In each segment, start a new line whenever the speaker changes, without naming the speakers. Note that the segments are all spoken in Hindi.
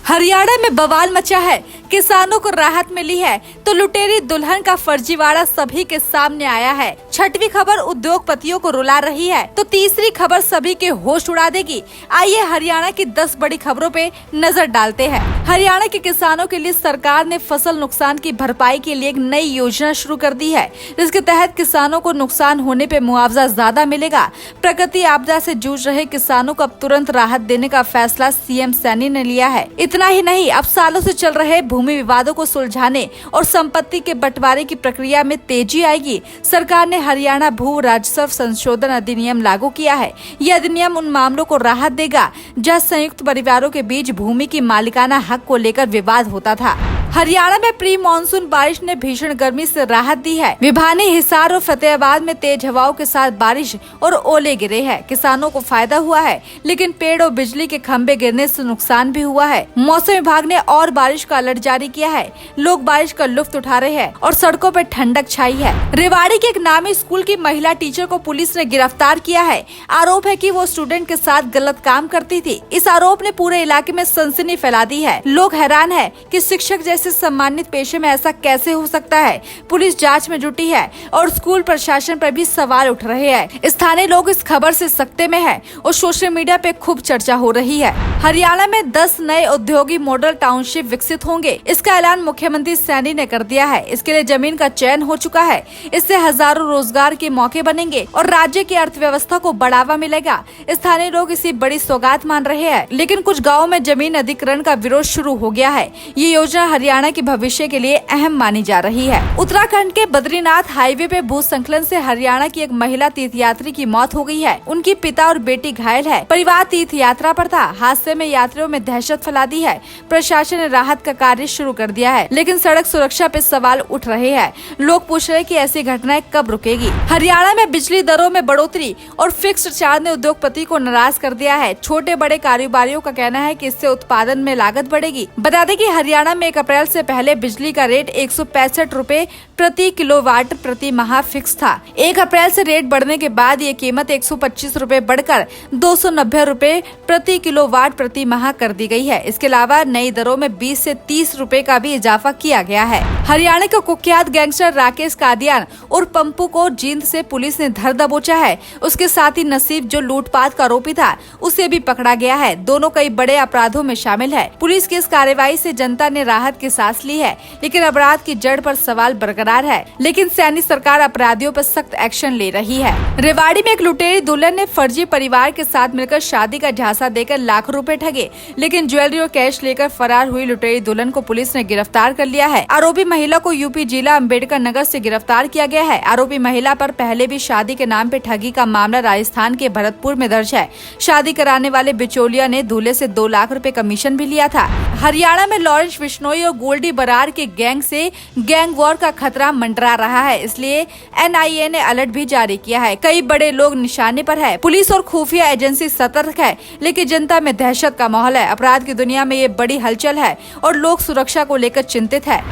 हरियाणा में बवाल मचा है, किसानों को राहत मिली है तो लुटेरी दुल्हन का फर्जीवाड़ा सभी के सामने आया है। छठवीं खबर उद्योगपतियों को रुला रही है तो तीसरी खबर सभी के होश उड़ा देगी। आइए हरियाणा की 10 बड़ी खबरों पे नजर डालते हैं। हरियाणा के किसानों के लिए सरकार ने फसल नुकसान की भरपाई के लिए एक नई योजना शुरू कर दी है, जिसके तहत किसानों को नुकसान होने पे मुआवजा ज्यादा मिलेगा। प्राकृतिक आपदा से जूझ रहे किसानों को अब तुरंत राहत देने का फैसला सीएम सैनी ने लिया है। इतना ही नहीं, अब सालों से चल रहे भूमि विवादों को सुलझाने और संपत्ति के बंटवारे की प्रक्रिया में तेजी आएगी। सरकार ने हरियाणा भू राजस्व संशोधन अधिनियम लागू किया है। यह अधिनियम उन मामलों को राहत देगा जहां संयुक्त परिवारों के बीच भूमि की मालिकाना हक को लेकर विवाद होता था। हरियाणा में प्री मानसून बारिश ने भीषण गर्मी से राहत दी है। भिवानी, हिसार और फतेहाबाद में तेज हवाओं के साथ बारिश और ओले गिरे हैं। किसानों को फायदा हुआ है, लेकिन पेड़ और बिजली के खंभे गिरने से नुकसान भी हुआ है। मौसम विभाग ने और बारिश का अलर्ट जारी किया है। लोग बारिश का लुत्फ उठा रहे हैं और सड़कों पर ठंडक छाई है। रेवाड़ी के एक नामी स्कूल की महिला टीचर को पुलिस ने गिरफ्तार किया है। आरोप है कि वो स्टूडेंट के साथ गलत काम करती थी। इस आरोप ने पूरे इलाके में सनसनी फैला दी है। लोग हैरान है कि शिक्षक जैसे सम्मानित पेशे में ऐसा कैसे हो सकता है। पुलिस जांच में जुटी है और स्कूल प्रशासन पर भी सवाल उठ रहे हैं। स्थानीय लोग इस खबर से सकते में है और सोशल मीडिया पे खूब चर्चा हो रही है। हरियाणा में 10 नए औद्योगिक मॉडल टाउनशिप विकसित होंगे। इसका ऐलान मुख्यमंत्री सैनी ने कर दिया है। इसके लिए जमीन का चयन हो चुका है। इससे हजारों रोजगार के मौके बनेंगे और राज्य की अर्थव्यवस्था को बढ़ावा मिलेगा। स्थानीय लोग इसी बड़ी सौगात मान रहे हैं, लेकिन कुछ गाँव में जमीन अधिग्रहण का विरोध शुरू हो गया है। ये योजना हरियाणा के भविष्य के लिए अहम मानी जा रही है। उत्तराखंड के बद्रीनाथ हाईवे पे भूस्खलन से हरियाणा की एक महिला तीर्थयात्री की मौत हो गई है। उनकी पिता और बेटी घायल है। परिवार तीर्थ यात्रा पर था। हादसे में यात्रियों में दहशत फैला दी है। प्रशासन ने राहत का कार्य शुरू कर दिया है, लेकिन सड़क सुरक्षा पे सवाल उठ रहे हैं। लोग पूछ रहे कि ऐसी घटनाएं कब रुकेगी। हरियाणा में बिजली दरों में बढ़ोतरी और फिक्स्ड चार्ज ने उद्योगपति को नाराज कर दिया है। छोटे बड़े कारोबारियों का कहना है कि इससे उत्पादन में लागत बढ़ेगी। बता दें कि हरियाणा में 1 अप्रैल से पहले बिजली का रेट 165 रुपए प्रति किलोवाट प्रति माह फिक्स था। 1 अप्रैल से रेट बढ़ने के बाद ये कीमत 125 रुपए बढ़कर 290 रुपए प्रति किलोवाट प्रति माह कर दी गई है। इसके अलावा नई दरों में 20 से 30 रुपए का भी इजाफा किया गया है। हरियाणा के कुख्यात गैंगस्टर राकेश कादियान और पंपू को जींद से पुलिस ने धर दबोचा है। उसके साथ ही नसीब, जो लूटपाट का आरोपी था, उसे भी पकड़ा गया है। दोनों कई बड़े अपराधों में शामिल है। पुलिस की इस कार्रवाई से जनता ने राहत की सांस ली है, लेकिन अपराध की जड़ पर सवाल बरकरार है। लेकिन सैनी सरकार अपराधियों पर सख्त एक्शन ले रही है। रेवाड़ी में एक लुटेरी दुल्हन ने फर्जी परिवार के साथ मिलकर शादी का झांसा देकर लाखों रुपए ठगे, लेकिन ज्वेलरी और कैश लेकर फरार हुई लुटेरी दुल्हन को पुलिस ने गिरफ्तार कर लिया है। आरोपी महिला को यूपी जिला अम्बेडकर नगर से गिरफ्तार किया गया है। आरोपी महिला पर पहले भी शादी के नाम पे ठगी का मामला राजस्थान के भरतपुर में दर्ज है। शादी कराने वाले बिचौलिया ने दूल्हे से 2 लाख रुपए कमीशन भी लिया था। हरियाणा में लॉरेंस बिश्नोई और गोल्डी बरार के गैंग से गैंग वॉर का खतरा मंडरा रहा है, इसलिए एनआईए ने अलर्ट भी जारी किया है। कई बड़े लोग निशाने पर है। पुलिस और खुफिया एजेंसी सतर्क है, लेकिन जनता में दहशत का माहौल है। अपराध की दुनिया में ये बड़ी हलचल है और लोग सुरक्षा को लेकर चिंतित है।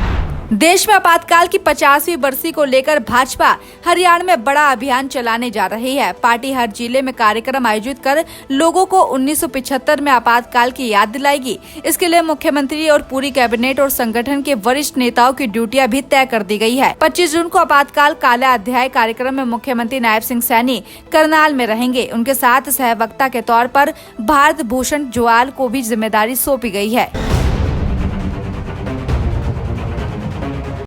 देश में आपातकाल की 50वीं बरसी को लेकर भाजपा हरियाणा में बड़ा अभियान चलाने जा रही है। पार्टी हर जिले में कार्यक्रम आयोजित कर लोगों को 1975 में आपातकाल की याद दिलाएगी। इसके लिए मुख्यमंत्री और पूरी कैबिनेट और संगठन के वरिष्ठ नेताओं की ड्यूटियां भी तय कर दी गई है। 25 जून को आपातकाल काला अध्याय कार्यक्रम में मुख्यमंत्री नायब सिंह सैनी करनाल में रहेंगे। उनके साथ सहवक्ता के तौर पर भारत भूषण जुआल को भी जिम्मेदारी सौंपी गई है।